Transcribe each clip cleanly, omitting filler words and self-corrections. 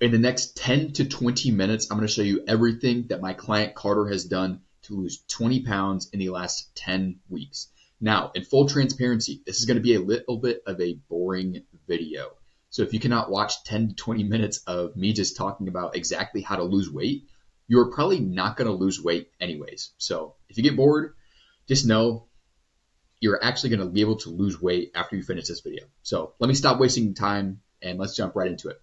In the next 10 to 20 minutes, I'm going to show you everything that my client Carter has done to lose 20 pounds in the last 10 weeks. Now, in full transparency, this is going to be a little bit of a boring video. So if you cannot watch 10 to 20 minutes of me just talking about exactly how to lose weight, you're probably not going to lose weight anyways. So if you get bored, just know you're actually going to be able to lose weight after you finish this video. So let me stop wasting time and let's jump right into it.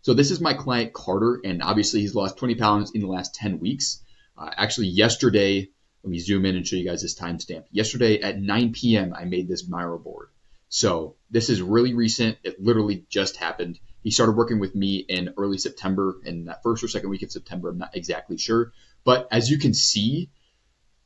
So this is my client Carter, and obviously he's lost 20 pounds in the last 10 weeks. Actually, yesterday, let me zoom in and show you guys this timestamp. Yesterday at 9 p.m., I made this Miro board. So this is really recent. It literally just happened. He started working with me in early September, in that first or second week of September. I'm not exactly sure. But as you can see,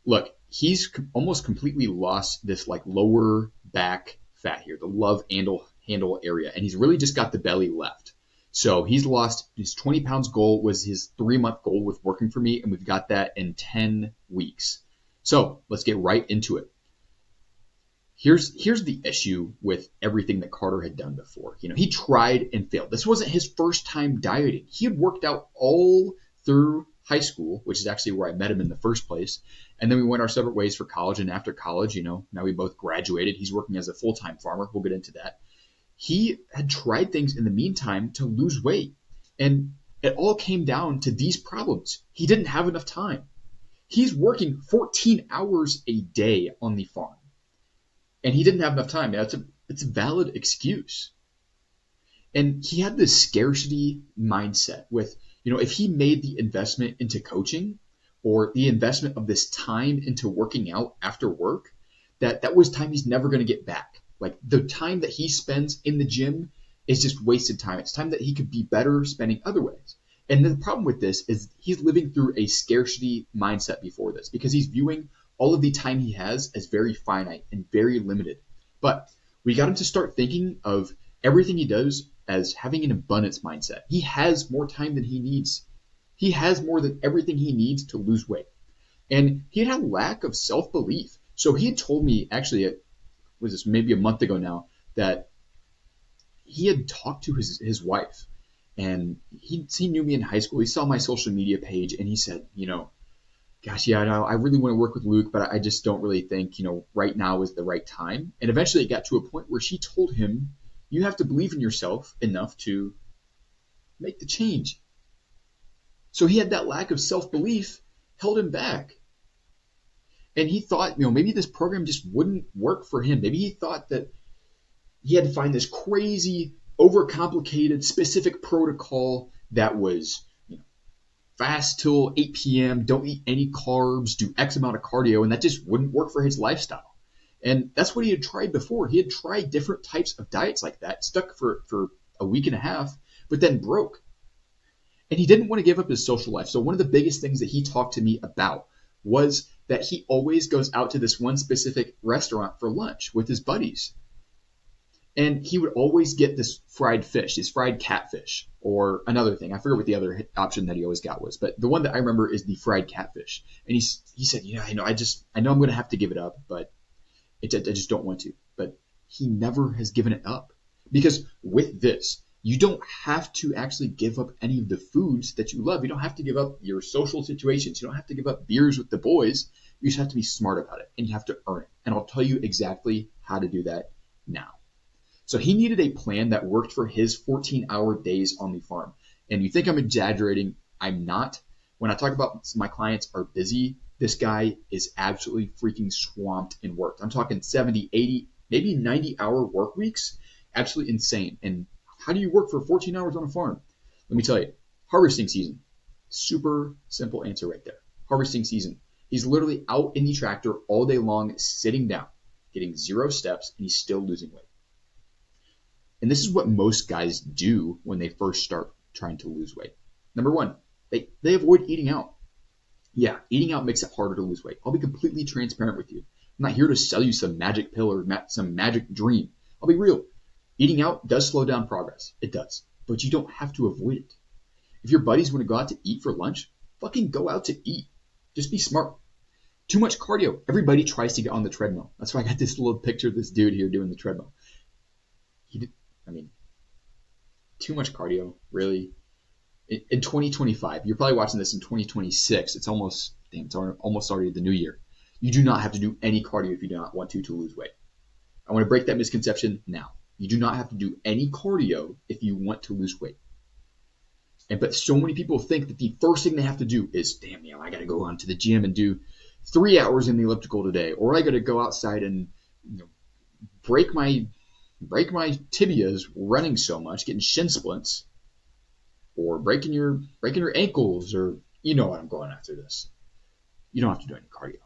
look, he's almost completely lost this like lower back fat here, the love handle area, and he's really just got the belly left. So he's lost his 20 pounds goal was his 3-month goal with working for me, and we've got that in 10 weeks. So let's get right into it. Here's the issue with everything that Carter had done before. He tried and failed. This wasn't his first time dieting. He had worked out all through high school, which is actually where I met him in the first place. And then we went our separate ways for college. And after college, now we both graduated. He's working as a full-time farmer. We'll get into that. He had tried things in the meantime to lose weight. And it all came down to these problems. He didn't have enough time. He's working 14 hours a day on the farm. And he didn't have enough time. It's a valid excuse. And he had this scarcity mindset with, if he made the investment into coaching or the investment of this time into working out after work, that was time he's never going to get back. Like the time that he spends in the gym is just wasted time. It's time that he could be better spending other ways. And the problem with this is he's living through a scarcity mindset before this because he's viewing all of the time he has as very finite and very limited. But we got him to start thinking of everything he does as having an abundance mindset. He has more time than he needs. He has more than everything he needs to lose weight. And he had a lack of self-belief. So he had told me, actually, it was this maybe a month ago now, that he had talked to his wife. And he knew me in high school. He saw my social media page and he said, gosh, yeah, I really want to work with Luke, but I just don't really think, right now is the right time. And eventually it got to a point where she told him, you have to believe in yourself enough to make the change. So he had that lack of self-belief held him back. And he thought, maybe this program just wouldn't work for him. Maybe he thought that he had to find this crazy, overcomplicated, specific protocol that was fast till 8 p.m., don't eat any carbs, do X amount of cardio, and that just wouldn't work for his lifestyle. And that's what he had tried before. He had tried different types of diets like that, stuck for a week and a half, but then broke. And he didn't want to give up his social life. So one of the biggest things that he talked to me about was that he always goes out to this one specific restaurant for lunch with his buddies. And he would always get this fried fish, this fried catfish, or another thing. I forget what the other option that he always got was, but the one that I remember is the fried catfish. And he said, I know I'm going to have to give it up, but I just don't want to. But he never has given it up because with this, you don't have to actually give up any of the foods that you love. You don't have to give up your social situations. You don't have to give up beers with the boys. You just have to be smart about it and you have to earn it. And I'll tell you exactly how to do that now. So he needed a plan that worked for his 14-hour days on the farm. And you think I'm exaggerating. I'm not. When I talk about my clients are busy, this guy is absolutely freaking swamped in work. I'm talking 70, 80, maybe 90-hour work weeks. Absolutely insane. And how do you work for 14 hours on a farm? Let me tell you, harvesting season. Super simple answer right there. Harvesting season. He's literally out in the tractor all day long, sitting down, getting 0 steps, and he's still losing weight. And this is what most guys do when they first start trying to lose weight. Number one, they avoid eating out. Yeah, eating out makes it harder to lose weight. I'll be completely transparent with you. I'm not here to sell you some magic pill or some magic dream. I'll be real. Eating out does slow down progress. It does. But you don't have to avoid it. If your buddies want to go out to eat for lunch, fucking go out to eat. Just be smart. Too much cardio. Everybody tries to get on the treadmill. That's why I got this little picture of this dude here doing the treadmill. Too much cardio, really. In 2025, you're probably watching this in 2026. It's almost already the new year. You do not have to do any cardio if you do not want to lose weight. I want to break that misconception now. You do not have to do any cardio if you want to lose weight. But so many people think that the first thing they have to do is, damn, I got to go onto the gym and do 3 hours in the elliptical today, or I got to go outside and break my tibias running so much, getting shin splints, or breaking your ankles, or you know what I'm going after this. You don't have to do any cardio.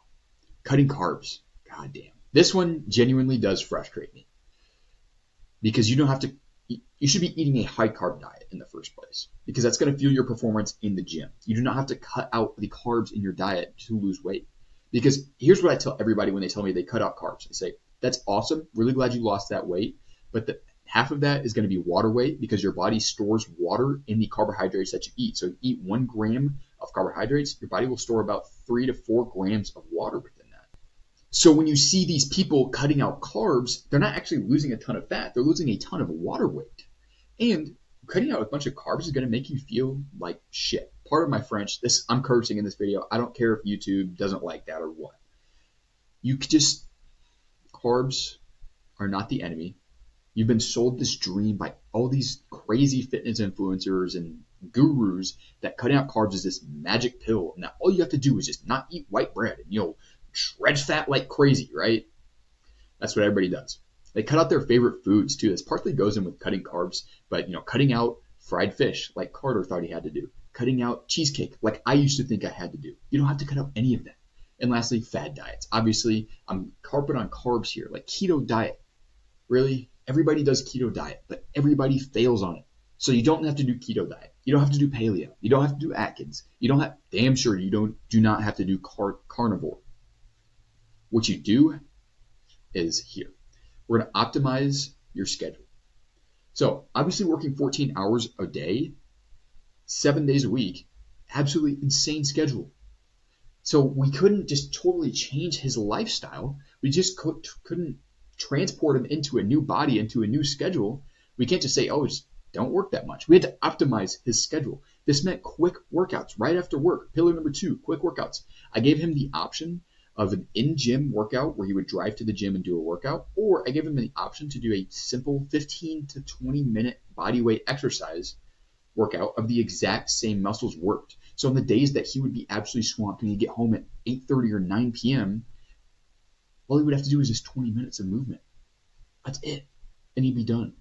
Cutting carbs, goddamn. This one genuinely does frustrate me because you don't have to. You should be eating a high carb diet in the first place because that's going to fuel your performance in the gym. You do not have to cut out the carbs in your diet to lose weight. Because here's what I tell everybody when they tell me they cut out carbs. I say, that's awesome. Really glad you lost that weight. But half of that is going to be water weight because your body stores water in the carbohydrates that you eat. So if you eat 1 gram of carbohydrates, your body will store about 3 to 4 grams of water within that. So when you see these people cutting out carbs, they're not actually losing a ton of fat. They're losing a ton of water weight. And cutting out a bunch of carbs is going to make you feel like shit. Part of my French, I'm cursing in this video. I don't care if YouTube doesn't like that or what. You could just, carbs are not the enemy. You've been sold this dream by all these crazy fitness influencers and gurus that cutting out carbs is this magic pill and that all you have to do is just not eat white bread and you'll shred fat like crazy, right? That's what everybody does. They cut out their favorite foods too. This partly goes in with cutting carbs, but cutting out fried fish like Carter thought he had to do. Cutting out cheesecake like I used to think I had to do. You don't have to cut out any of that. And lastly, fad diets. Obviously, I'm carpet on carbs here, like keto diet. Really? Everybody does keto diet, but everybody fails on it. So you don't have to do keto diet. You don't have to do paleo. You don't have to do Atkins. You don't have, damn sure you do not have to do carnivore. What you do is here. We're going to optimize your schedule. So obviously working 14 hours a day, 7 days a week, absolutely insane schedule. So we couldn't just totally change his lifestyle. We just couldn't transport him into a new body, into a new schedule. We can't just say, oh, just don't work that much. We had to optimize his schedule. This meant quick workouts right after work. Pillar number 2, quick workouts. I gave him the option of an in-gym workout where he would drive to the gym and do a workout, or I gave him the option to do a simple 15 to 20 minute body weight exercise workout of the exact same muscles worked. So on the days that he would be absolutely swamped and he'd get home at 8:30 or 9 p.m., all he would have to do is just 20 minutes of movement. That's it. And he'd be done.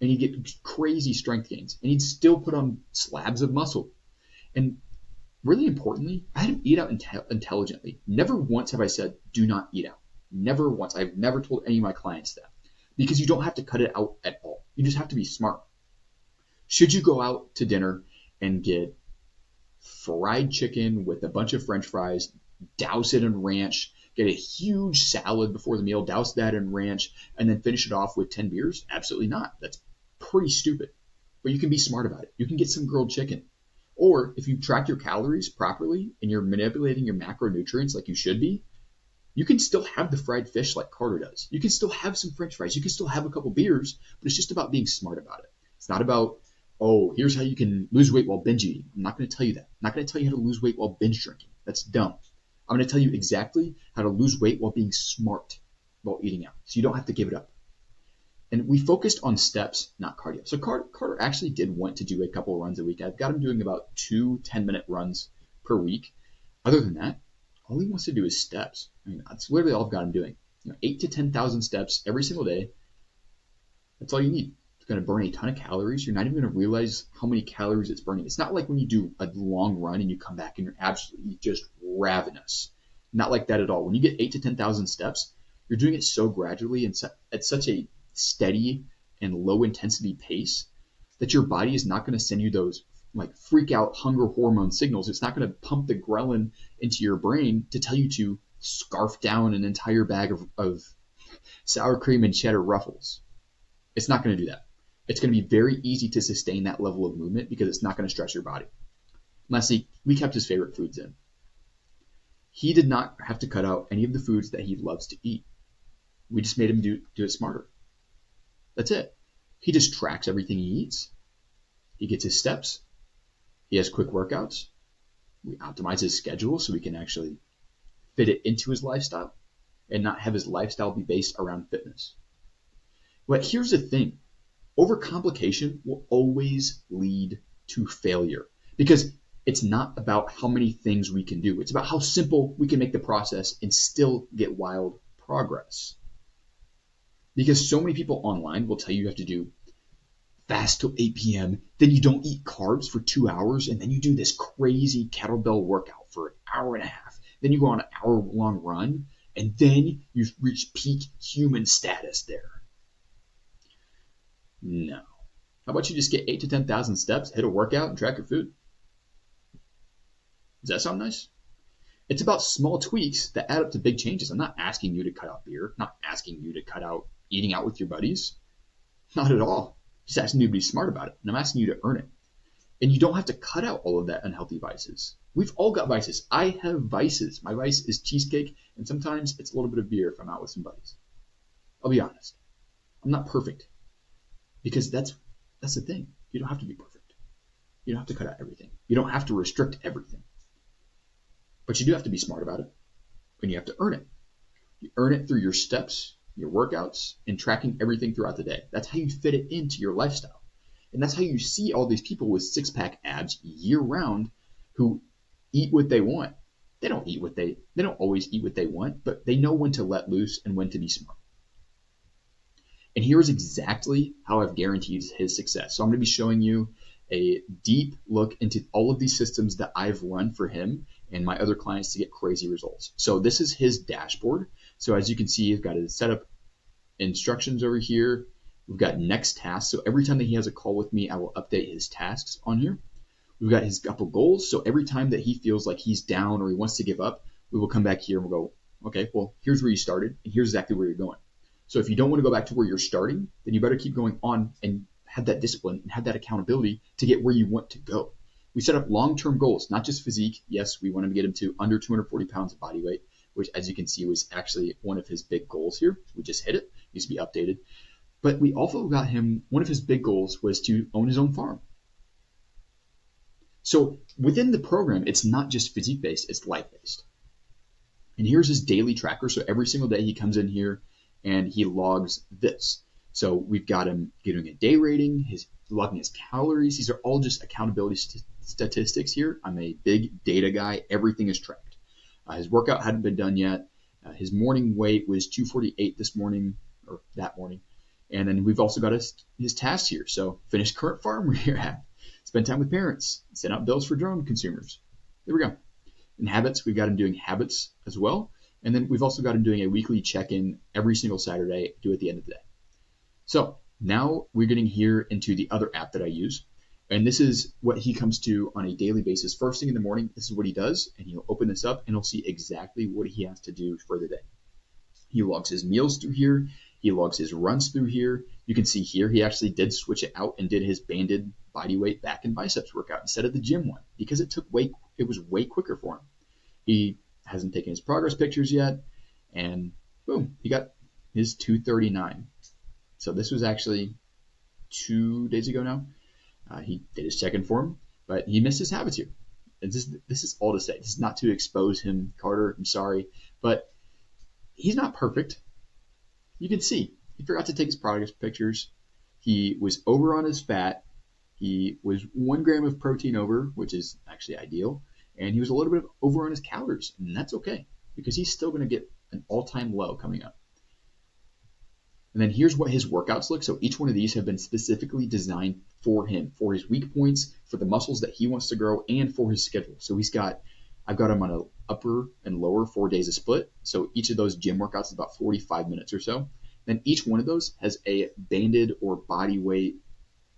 And he'd get crazy strength gains. And he'd still put on slabs of muscle. And really importantly, I had him eat out intelligently. Never once have I said, do not eat out. Never once. I've never told any of my clients that. Because you don't have to cut it out at all. You just have to be smart. Should you go out to dinner and get fried chicken with a bunch of French fries, douse it in ranch, get a huge salad before the meal, douse that in ranch, and then finish it off with 10 beers? Absolutely not. That's pretty stupid. But you can be smart about it. You can get some grilled chicken. Or if you track your calories properly and you're manipulating your macronutrients like you should be, you can still have the fried fish like Carter does. You can still have some French fries. You can still have a couple beers, but it's just about being smart about it. It's not about, oh, here's how you can lose weight while binge eating. I'm not going to tell you that. I'm not going to tell you how to lose weight while binge drinking. That's dumb. I'm going to tell you exactly how to lose weight while being smart while eating out, so you don't have to give it up. And we focused on steps, not cardio. So Carter actually did want to do a couple of runs a week. I've got him doing about 2 10-minute runs per week. Other than that, all he wants to do is steps. I mean, that's literally all I've got him doing. 8 to 10,000 steps every single day. That's all you need. It's going to burn a ton of calories. You're not even going to realize how many calories it's burning. It's not like when you do a long run and you come back and you're absolutely just ravenous. Not like that at all. When you get 8 to 10,000 steps, you're doing it so gradually and at such a steady and low intensity pace that your body is not going to send you those like freak out hunger hormone signals. It's not going to pump the ghrelin into your brain to tell you to scarf down an entire bag of sour cream and cheddar Ruffles. It's not going to do that. It's going to be very easy to sustain that level of movement because it's not going to stress your body. Lastly, we kept his favorite foods in. He did not have to cut out any of the foods that he loves to eat. We just made him do it smarter. That's it. He just tracks everything he eats. He gets his steps. He has quick workouts. We optimize his schedule so we can actually fit it into his lifestyle and not have his lifestyle be based around fitness. But here's the thing. Overcomplication will always lead to failure because it's not about how many things we can do. It's about how simple we can make the process and still get wild progress. Because so many people online will tell you have to do fast till 8 p.m., then you don't eat carbs for 2 hours, and then you do this crazy kettlebell workout for an hour and a half. Then you go on an hour-long run, and then you reach peak human status there. No. How about you just get 8 to 10,000 steps, hit a workout, and track your food? Does that sound nice? It's about small tweaks that add up to big changes. I'm not asking you to cut out beer, not asking you to cut out eating out with your buddies. Not at all. Just asking you to be smart about it, and I'm asking you to earn it. And you don't have to cut out all of that unhealthy vices. We've all got vices. I have vices. My vice is cheesecake, and sometimes it's a little bit of beer if I'm out with some buddies. I'll be honest. I'm not perfect. Because that's the thing. You don't have to be perfect. You don't have to cut out everything. You don't have to restrict everything. But you do have to be smart about it, and you have to earn it. You earn it through your steps, your workouts, and tracking everything throughout the day. That's how you fit it into your lifestyle. And that's how you see all these people with six-pack abs year-round who eat what they want. They don't always eat what they want, but they know when to let loose and when to be smart. And here's exactly how I've guaranteed his success. So I'm going to be showing you a deep look into all of these systems that I've run for him and my other clients to get crazy results. So this is his dashboard. So as you can see, he's got his setup instructions over here. We've got next tasks. So every time that he has a call with me, I will update his tasks on here. We've got his couple goals. So every time that he feels like he's down or he wants to give up, we will come back here and we'll go, okay, well, here's where you started and here's exactly where you're going. So if you don't want to go back to where you're starting, then you better keep going on and have that discipline and have that accountability to get where you want to go. We set up long-term goals, not just physique. Yes, we want to get him to under 240 pounds of body weight, which as you can see was actually one of his big goals here. We just hit it. It needs to be updated. But we also got him, one of his big goals was to own his own farm. So within the program, it's not just physique-based, it's life-based. And here's his daily tracker. So every single day he comes in here and he logs this. So we've got him getting a day rating, logging his calories. These are all just accountability statistics here. I'm a big data guy. Everything is tracked. His workout hadn't been done yet. His morning weight was 248 this morning, or that morning. And then we've also got his tasks here. So finish current farm where you're at. Spend time with parents. Send out bills for drone consumers. There we go. And habits, we've got him doing habits as well. And then we've also got him doing a weekly check-in every single Saturday, due at the end of the day. So now we're getting here into the other app that I use. And this is what he comes to on a daily basis. First thing in the morning, this is what he does. And he'll open this up and he'll see exactly what he has to do for the day. He logs his meals through here. He logs his runs through here. You can see here he actually did switch it out and did his banded body weight back and biceps workout instead of the gym one because it was way quicker for him. He hasn't taken his progress pictures yet, and boom, he got his 239. So this was actually 2 days ago now. He did his check-in for him, but he missed his habits here. And this is all to say. This is not to expose him, Carter. I'm sorry, but he's not perfect. You can see he forgot to take his progress pictures. He was over on his fat. He was 1 gram of protein over, which is actually ideal. And he was a little bit over on his calories. And that's okay because he's still going to get an all-time low coming up. And then here's what his workouts look. So each one of these have been specifically designed for him, for his weak points, for the muscles that he wants to grow, and for his schedule. So I've got him on an upper and lower 4 days a split. So each of those gym workouts is about 45 minutes or so. Then each one of those has a banded or body weight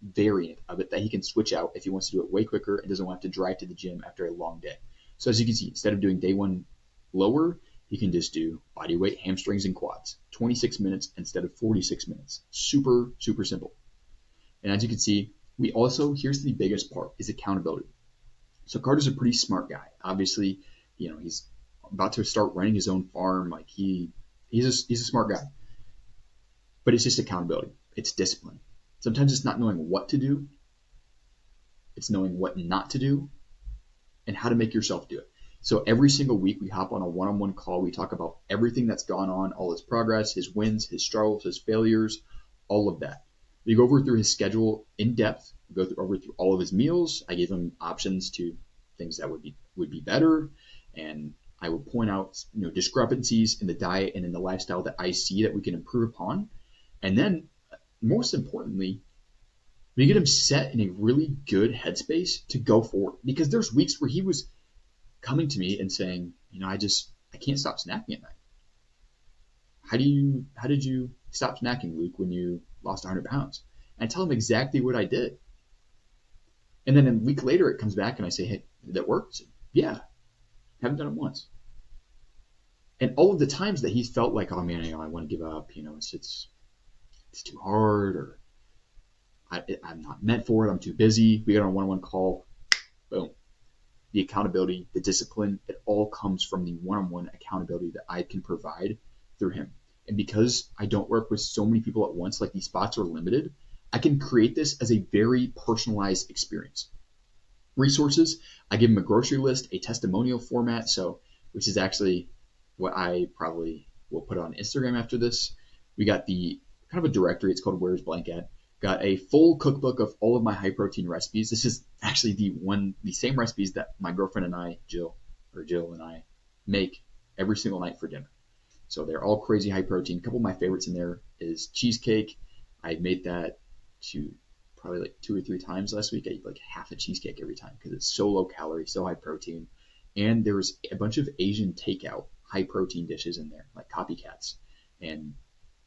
variant of it that he can switch out if he wants to do it way quicker and doesn't want to drive to the gym after a long day. So as you can see, instead of doing day one lower, he can just do body weight, hamstrings, and quads. 26 minutes instead of 46 minutes. Super, super simple. And as you can see, here's the biggest part, is accountability. So Carter's a pretty smart guy. Obviously, he's about to start running his own farm. Like he's a smart guy. But it's just accountability. It's discipline. Sometimes it's not knowing what to do. It's knowing what not to do and how to make yourself do it. So every single week we hop on a one-on-one call. We talk about everything that's gone on, all his progress, his wins, his struggles, his failures, all of that. We go over through his schedule in depth. We go over through all of his meals. I gave him options to things that would be better, and I will point out discrepancies in the diet and in the lifestyle that I see that we can improve upon. And then, most importantly, we get him set in a really good headspace to go forward. Because there's weeks where he was coming to me and saying, I can't stop snacking at night. How did you stop snacking, Luke, when you lost 100 pounds? And I tell him exactly what I did. And then a week later, it comes back and I say, hey, did that work? Said, yeah, haven't done it once. And all of the times that he felt like, oh man, I want to give up, it's too hard, or I'm not meant for it, I'm too busy. We got on a one-on-one call, boom. The accountability, the discipline, it all comes from the one-on-one accountability that I can provide through him. And because I don't work with so many people at once, like these spots are limited, I can create this as a very personalized experience. Resources, I give him a grocery list, a testimonial format, which is actually what I probably will put on Instagram after this. We got the kind of a directory, it's called Where's Blank At. Got a full cookbook of all of my high protein recipes. This is actually the same recipes that my girlfriend and I, Jill and I, make every single night for dinner. So they're all crazy high protein. A couple of my favorites in there is cheesecake. I made that probably like 2 or 3 times last week. I eat like half a cheesecake every time because it's so low calorie, so high protein. And there's a bunch of Asian takeout high protein dishes in there, like copycats. And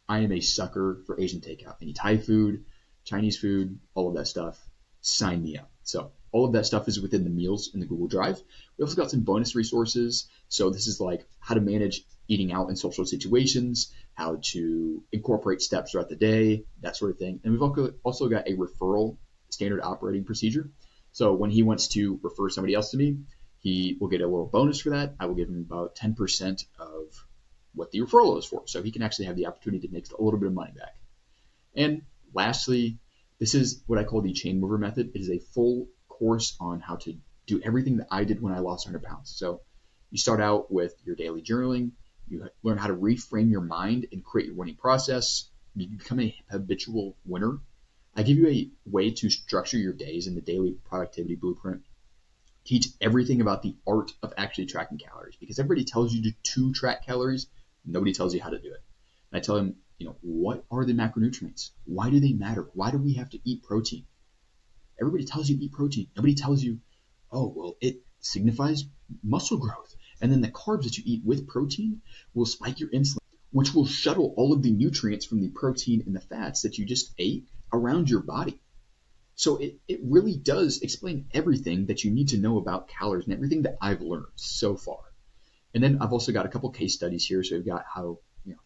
I am a sucker for Asian takeout. Any Thai food, Chinese food, all of that stuff, sign me up. So all of that stuff is within the meals in the Google Drive. We also got some bonus resources. So this is like how to manage eating out in social situations, how to incorporate steps throughout the day, that sort of thing. And we've also got a referral standard operating procedure. So when he wants to refer somebody else to me, he will get a little bonus for that. I will give him about 10% of what the referral is for. So he can actually have the opportunity to make a little bit of money back. And lastly, this is what I call the chain mover method. It is a full course on how to do everything that I did when I lost 100 pounds. So you start out with your daily journaling. You learn how to reframe your mind and create your winning process. You become a habitual winner. I give you a way to structure your days in the daily productivity blueprint. Teach everything about the art of actually tracking calories, because everybody tells you to track calories. Nobody tells you how to do it. And I tell them, what are the macronutrients? Why do they matter? Why do we have to eat protein? Everybody tells you eat protein. Nobody tells you, oh, well, it signifies muscle growth. And then the carbs that you eat with protein will spike your insulin, which will shuttle all of the nutrients from the protein and the fats that you just ate around your body. So it really does explain everything that you need to know about calories and everything that I've learned so far. And then I've also got a couple case studies here. So we've got how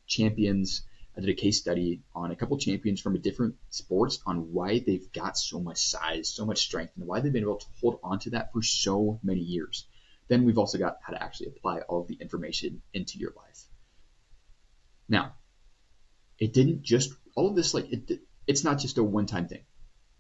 champions. I did a case study on a couple champions from different sports on why they've got so much size, so much strength, and why they've been able to hold on to that for so many years. Then we've also got how to actually apply all of the information into your life. Now, it didn't just, all of this, it's not just a one-time thing.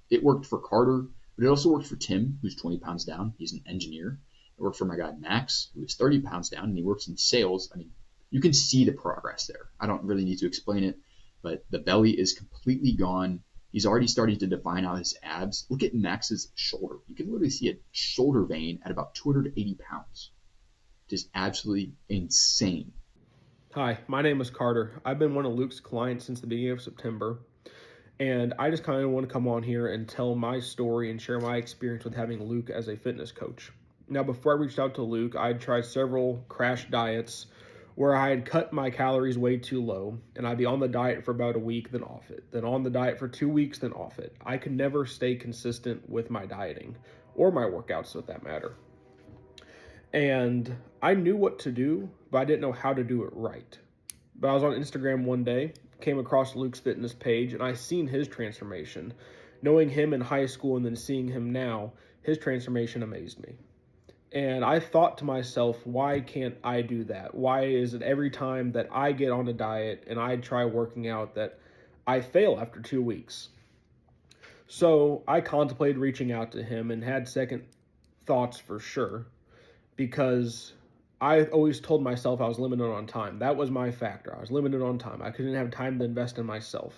It worked for Carter, but it also worked for Tim, who's 20 pounds down. He's an engineer. It worked for my guy Max, who is 30 pounds down, and he works in sales. I mean, you can see the progress there. I don't really need to explain it, but the belly is completely gone. He's already starting to define out his abs. Look at Max's shoulder. You can literally see a shoulder vein at about 280 pounds. Just absolutely insane. Hi, my name is Carter. I've been one of Luke's clients since the beginning of September, and I just kind of want to come on here and tell my story and share my experience with having Luke as a fitness coach. Now, before I reached out to Luke, I had tried several crash diets where I had cut my calories way too low, and I'd be on the diet for about a week, then off it, then on the diet for 2 weeks, then off it. I could never stay consistent with my dieting, or my workouts for that matter. And I knew what to do, but I didn't know how to do it right. But I was on Instagram one day, came across Luke's fitness page, and I seen his transformation. Knowing him in high school and then seeing him now, his transformation amazed me. And I thought to myself, why can't I do that? Why is it every time that I get on a diet and I try working out that I fail after 2 weeks? So I contemplated reaching out to him and had second thoughts for sure, because I always told myself I was limited on time. That was my factor. I was limited on time. I couldn't have time to invest in myself,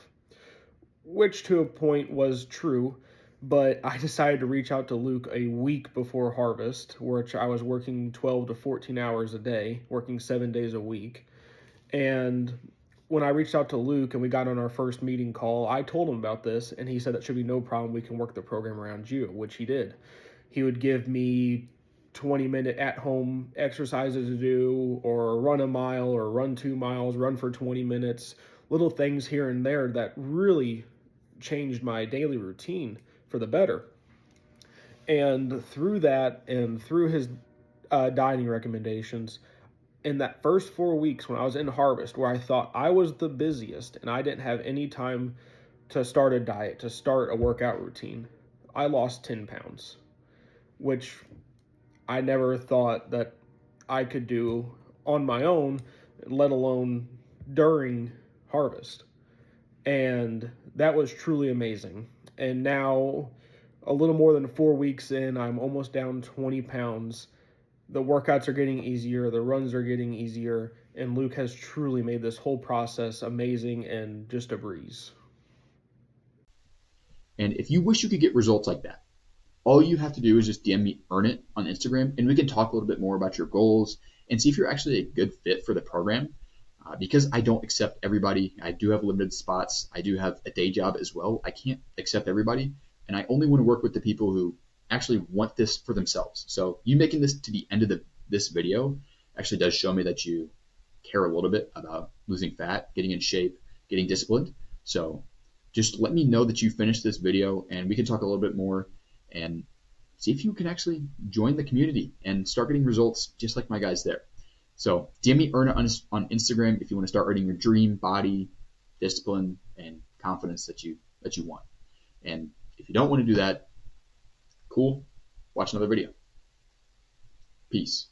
which to a point was true. But I decided to reach out to Luke a week before harvest, which I was working 12 to 14 hours a day, working 7 days a week. And when I reached out to Luke and we got on our first meeting call, I told him about this, and he said that should be no problem. We can work the program around you, which he did. He would give me 20-minute at-home exercises to do, or run a mile, or run 2 miles, run for 20 minutes, little things here and there that really changed my daily routine for the better. And through that, and through his dieting recommendations, in that first 4 weeks when I was in harvest, where I thought I was the busiest and I didn't have any time to start a diet, to start a workout routine, I lost 10 pounds, which I never thought that I could do on my own, let alone during harvest. And that was truly amazing. And now, a little more than 4 weeks in, I'm almost down 20 pounds. The workouts are getting easier, the runs are getting easier, and Luke has truly made this whole process amazing and just a breeze. And if you wish you could get results like that, all you have to do is just DM me, Earn It, on Instagram, and we can talk a little bit more about your goals and see if you're actually a good fit for the program. Because I don't accept everybody, I do have limited spots. I do have a day job as well. I can't accept everybody, and I only want to work with the people who actually want this for themselves. So you making this to the end of this video actually does show me that you care a little bit about losing fat, getting in shape, getting disciplined. So just let me know that you finished this video, and we can talk a little bit more and see if you can actually join the community and start getting results just like my guys there. So DM me, Earn It, on Instagram if you want to start earning your dream body, discipline, and confidence that you want. And if you don't want to do that, cool, watch another video. Peace.